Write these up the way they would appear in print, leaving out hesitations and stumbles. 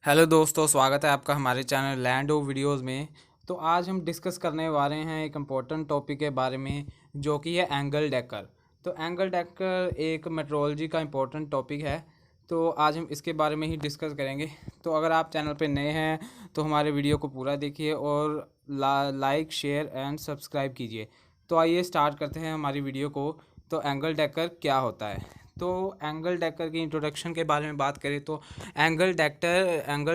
Hello दोस्तों, स्वागत है आपका हमारे चैनल लैंड ऑफ वीडियोस में। तो आज हम डिस्कस करने वाले हैं एक इम्पोर्टेंट टॉपिक के बारे में, जो कि है एंगल डेकर। तो एंगल डेकर एक मेट्रोलॉजी का इम्पोर्टेंट टॉपिक है। तो आज हम इसके बारे में ही डिस्कस करेंगे। तो अगर आप चैनल पे नए हैं तो हमारे वीडियो को पूरा देखिए और लाइक शेयर एंड सब्सक्राइब कीजिए। तो आइए स्टार्ट करते हैं हमारी वीडियो को। तो एंगल डेकर क्या होता है? तो एंगल डेकर की इंट्रोडक्शन के बारे में बात करें तो एंगल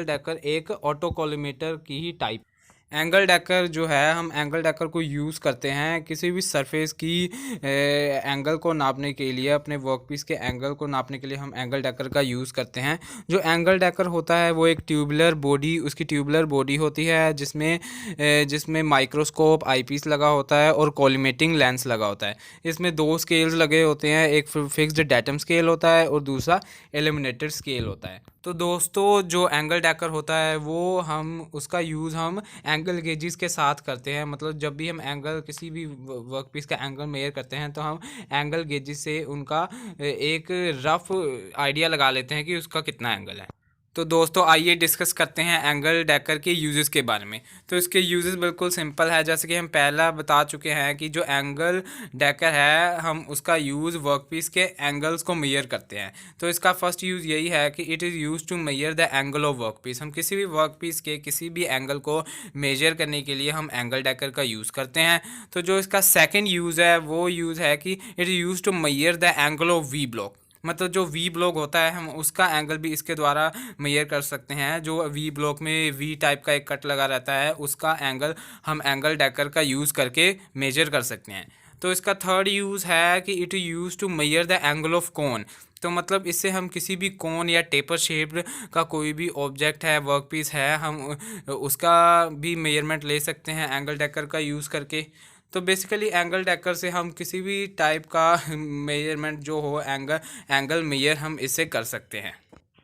डेकर एक ऑटो कॉलिमेटर की ही टाइप। एंगल डेकर जो है, हम एंगल डेकर को यूज़ करते हैं किसी भी सरफेस की एंगल को नापने के लिए। अपने वर्कपीस के एंगल को नापने के लिए हम एंगल डेकर का यूज़ करते हैं। जो एंगल डेकर होता है वो एक ट्यूबुलर बॉडी, उसकी ट्यूबुलर बॉडी होती है जिसमें माइक्रोस्कोप आईपीस लगा होता है और कॉलिमेटिंग लेंस लगा होता है। इसमें दो स्केल्स लगे होते हैं, एक फिक्स्ड डेटम स्केल होता है और दूसरा एलिमिनेटेड स्केल होता है। तो दोस्तों, जो एंगल डेकर होता है वो उसका यूज़ हम एंगल गेजेस के साथ करते हैं। मतलब जब भी हम एंगल किसी भी वर्कपीस का एंगल मेजर करते हैं तो हम एंगल गेजेस से उनका एक रफ आइडिया लगा लेते हैं कि उसका कितना एंगल है। तो दोस्तों, आइए डिस्कस करते हैं एंगल डेकर के यूजेस के बारे में। तो इसके यूजेस बिल्कुल सिंपल है। जैसे कि हम पहला बता चुके हैं कि जो एंगल डेकर है, हम उसका यूज़ वर्कपीस के एंगल्स को मेजर करते हैं। तो इसका फर्स्ट यूज़ यही है कि it is use to measure the angle of workpiece. हम किसी भी वर्कपीस के किसी भी एंगल को मेजर करने के लिए हम एंगल डेकर का यूज़ करते हैं। तो जो इसका सेकेंड यूज़ है वो यूज़ है कि it is use to measure the angle of V block. मतलब जो वी ब्लॉक होता है, हम उसका एंगल भी इसके द्वारा मेजर कर सकते हैं। जो वी ब्लॉक में वी टाइप का एक कट लगा रहता है, उसका एंगल हम एंगल डेकर का यूज़ करके मेजर कर सकते हैं। तो इसका थर्ड यूज़ है कि it use to measure the angle of cone. तो मतलब इससे हम किसी भी कोन या टेपर शेप्ड का कोई भी ऑब्जेक्ट है, वर्कपीस है, हम उसका भी मेजरमेंट ले सकते हैं एंगल डेकर का यूज़ करके। तो बेसिकली एंगल डेकर से हम किसी भी टाइप का मेजरमेंट जो हो, एंगल मेजर हम इससे कर सकते हैं।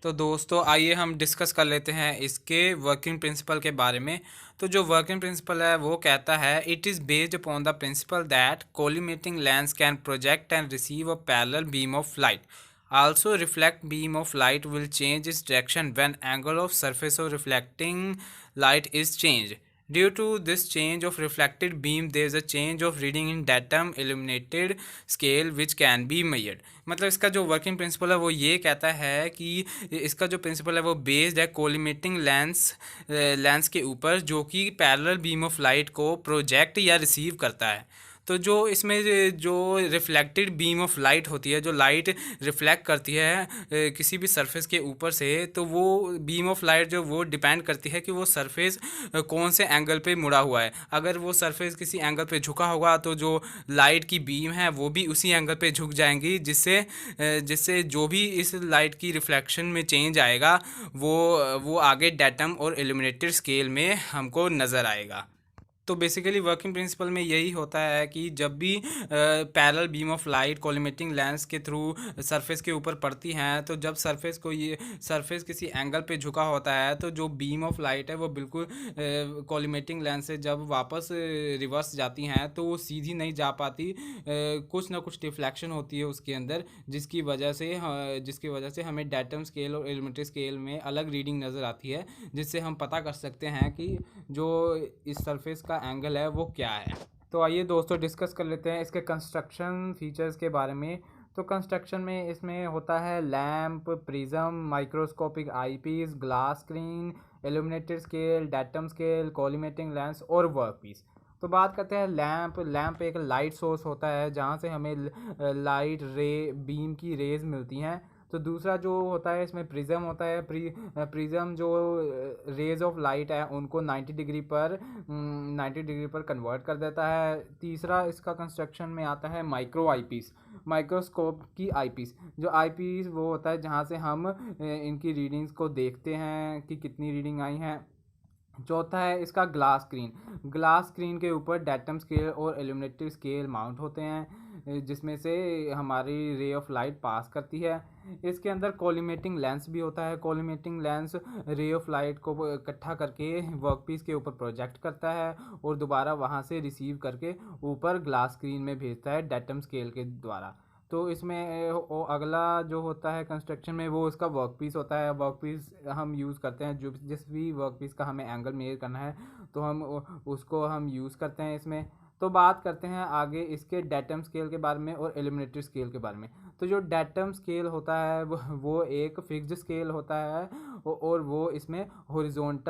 तो दोस्तों, आइए हम डिस्कस कर लेते हैं इसके वर्किंग प्रिंसिपल के बारे में। तो जो वर्किंग प्रिंसिपल है वो कहता है, it is based upon the principal that collimating lens can project and receive a parallel beam of light. Also, reflect beam of light will change its direction when angle of surface of reflecting light is changed. Due to this change of reflected beam, there is a change of reading in datum illuminated scale which can be measured. मतलब इसका जो working principle है वो ये कहता है कि इसका जो प्रिंसिपल है वो बेस्ड है कोलिमेटिंग लेंस के ऊपर, जो कि पैरेलल बीम ऑफ लाइट को प्रोजेक्ट या रिसीव करता है। तो जो इसमें जो रिफ्लेक्टेड बीम ऑफ लाइट होती है, जो लाइट रिफ्लेक्ट करती है किसी भी सरफेस के ऊपर से, तो वो बीम ऑफ लाइट जो वो डिपेंड करती है कि वो सरफेस कौन से एंगल पे मुड़ा हुआ है। अगर वो सरफेस किसी एंगल पे झुका होगा तो जो लाइट की बीम है वो भी उसी एंगल पे झुक जाएंगी, जिससे जो भी इस लाइट की रिफ्लेक्शन में चेंज आएगा वो आगे डेटम और इल्यूमिनेटेड स्केल में हमको नज़र आएगा। तो बेसिकली वर्किंग प्रिंसिपल में यही होता है कि जब भी parallel beam of light collimating lens के थ्रू सरफेस के ऊपर पड़ती हैं, तो जब सरफेस किसी एंगल पे झुका होता है, तो जो बीम ऑफ लाइट है वो बिल्कुल कोलिमेटिंग लेंस से जब वापस रिवर्स जाती हैं तो वो सीधी नहीं जा पाती। कुछ ना कुछ डिफ्लेक्शन होती है उसके अंदर, जिसकी वजह से हमें डेटम स्केल और इल्यूमिनेटेड स्केल में अलग रीडिंग नज़र आती है, जिससे हम पता कर सकते हैं कि जो इस सरफेस का एंगल है वो क्या है। तो आइए दोस्तों डिस्कस कर लेते हैं इसके कंस्ट्रक्शन फीचर्स के बारे में। तो कंस्ट्रक्शन में इसमें होता है lamp, prism, microscopic eyepiece, glass screen, illuminated scale, datum scale, collimating lens और वर्कपीस। तो बात करते हैं लैंप एक लाइट सोर्स होता है जहाँ से हमें लाइट रे बीम की रेज मिलती हैं। तो दूसरा जो होता है इसमें प्रिज्म होता है। प्रिज्म जो रेज ऑफ लाइट है उनको 90 डिग्री पर कन्वर्ट कर देता है। तीसरा इसका कंस्ट्रक्शन में आता है माइक्रो आईपीस, माइक्रोस्कोप की आईपीस। जो आईपीस वो होता है जहाँ से हम इनकी रीडिंग्स को देखते हैं कि कितनी रीडिंग आई हैं। चौथा है इसका ग्लास स्क्रीन के ऊपर डेटम स्केल और इल्यूमिनेटेड स्केल माउंट होते हैं, जिसमें से हमारी रे ऑफ लाइट पास करती है। इसके अंदर कोलिमेटिंग लेंस भी होता है। Collimating lens ray of light को इकट्ठा करके वर्कपीस के ऊपर प्रोजेक्ट करता है और दोबारा वहाँ से रिसीव करके ऊपर ग्लास स्क्रीन में भेजता है डेटम स्केल के द्वारा। तो इसमें अगला जो होता है कंस्ट्रक्शन में वो उसका वर्क पीस होता है। वर्क पीस हम यूज़ करते हैं, जो जिस भी वर्क पीस का हमें एंगल मेजर करना है तो हम उसको हम यूज़ करते हैं इसमें। तो बात करते हैं आगे इसके डेटम स्केल के बारे में और एलिमिनेटेड स्केल के बारे में। तो जो डेटम स्केल होता है वो एक फिक्स्ड स्केल होता है और वो इसमें हॉरिजॉन्टली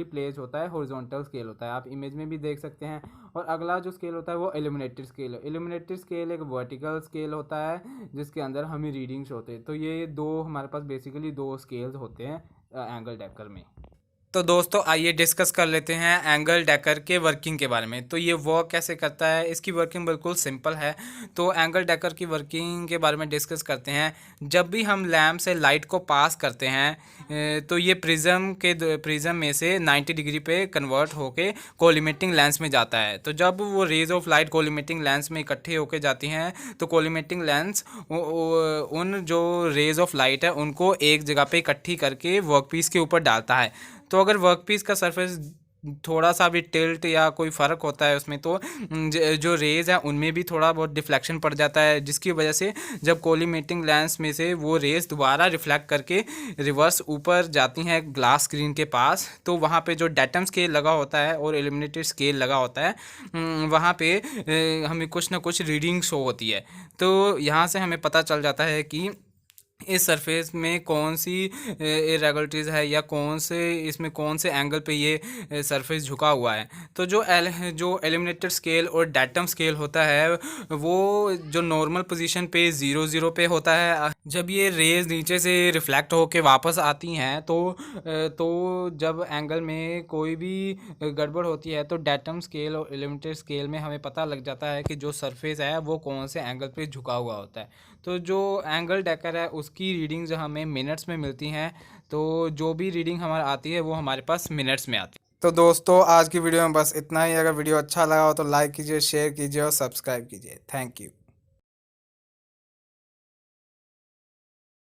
प्लेस होता है, हॉरिजॉन्टल स्केल होता है, आप इमेज में भी देख सकते हैं। और अगला जो स्केल होता है वो एलिमिनेटेड स्केल है। एलिमिनेटेड स्केल एक वर्टिकल स्केल होता है जिसके अंदर हमें रीडिंग्स होते हैं। तो ये दो हमारे पास बेसिकली दो स्केल्स होते हैं एंगल डेकर में। तो दोस्तों आइए डिस्कस कर लेते हैं एंगल डेकर के वर्किंग के बारे में। तो ये वर्क कैसे करता है, इसकी वर्किंग बिल्कुल सिंपल है। तो एंगल डेकर की वर्किंग के बारे में डिस्कस करते हैं। जब भी हम लैम्प से लाइट को पास करते हैं तो ये प्रिज्म में से 90 डिग्री पे कन्वर्ट होके कोलिमेटिंग लेंस में जाता है। तो जब वो rays of light collimating lens में इकट्ठे होके जाती हैं तो कोलिमेटिंग लेंस उन जो रेज ऑफ लाइट है उनको एक जगह पे इकट्ठी करके वर्कपीस के ऊपर डालता है। तो अगर वर्कपीस का सरफेस थोड़ा सा भी टिल्ट या कोई फ़र्क होता है उसमें तो जो रेज़ हैं उनमें भी थोड़ा बहुत डिफ्लेक्शन पड़ जाता है, जिसकी वजह से जब कोलिमेटिंग लेंस में से वो रेज़ दोबारा रिफ्लेक्ट करके रिवर्स ऊपर जाती हैं ग्लास स्क्रीन के पास, तो वहाँ पे जो डेटम स्केल लगा होता है और एलिमिनेटेड स्केल लगा होता है वहाँ पे हमें कुछ ना कुछ रीडिंग शो होती है। तो यहाँ से हमें पता चल जाता है कि इस सरफेस में कौन सी इरेगुलरिटीज़ है या इसमें कौन से एंगल पे ये सरफेस झुका हुआ है। तो जो एलिमिनेटेड स्केल और डेटम स्केल होता है वो जो नॉर्मल पोजीशन पे 0 0 पे होता है। जब ये रेज नीचे से रिफ्लेक्ट होके वापस आती हैं तो जब एंगल में कोई भी गड़बड़ होती है तो डेटम स्केल और एलिमिनेटेड स्केल में हमें पता लग जाता है कि जो सरफेस है वो कौन से एंगल पे झुका हुआ होता है। तो जो एंगल डेकर है उसकी रीडिंग्स हमें मिनट्स में मिलती हैं। तो जो भी रीडिंग हमारे आती है वो हमारे पास मिनट्स में आती है। तो दोस्तों आज की वीडियो में बस इतना ही। अगर वीडियो अच्छा लगा हो तो लाइक कीजिए, शेयर कीजिए और सब्सक्राइब कीजिए। Thank you.